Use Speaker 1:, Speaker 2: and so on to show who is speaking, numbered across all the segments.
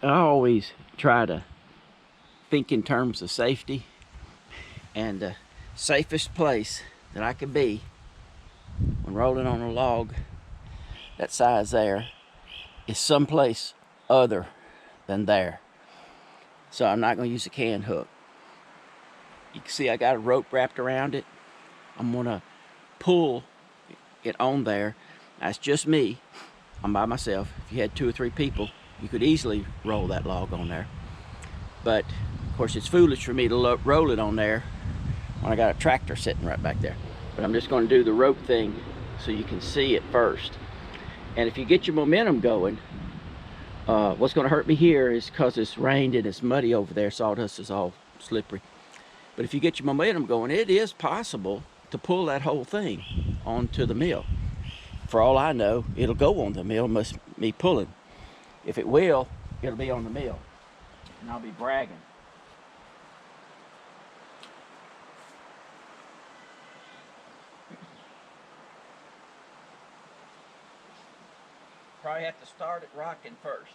Speaker 1: I always try to think in terms of safety, and the safest place that I could be when rolling on a log that size there is someplace other than there. So I'm not going to use a can hook. You can see I got a rope wrapped around it. I'm going to pull it on there. That's just me. I'm by myself. If you had 2 or 3 people, you could easily roll that log on there. But of course it's foolish for me to roll it on there when I got a tractor sitting right back there. But I'm just going to do the rope thing so you can see it first. And if you get your momentum going, what's going to hurt me here is because it's rained and it's muddy over there. Sawdust is all slippery. But if you get your momentum going, it is possible to pull that whole thing onto the mill. For all I know, it'll go on the mill, must be pulling. If it will, it'll be on the mill, and I'll be bragging. Probably have to start it rocking first.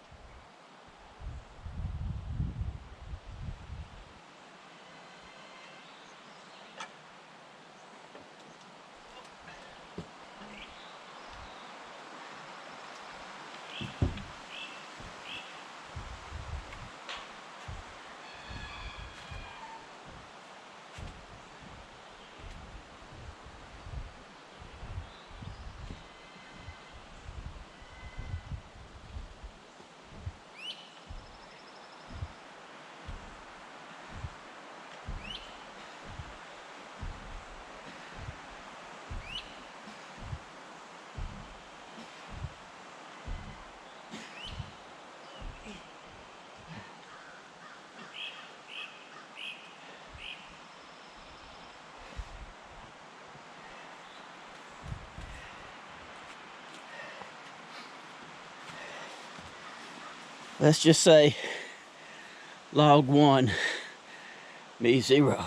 Speaker 1: Let's just say log 1, me 0.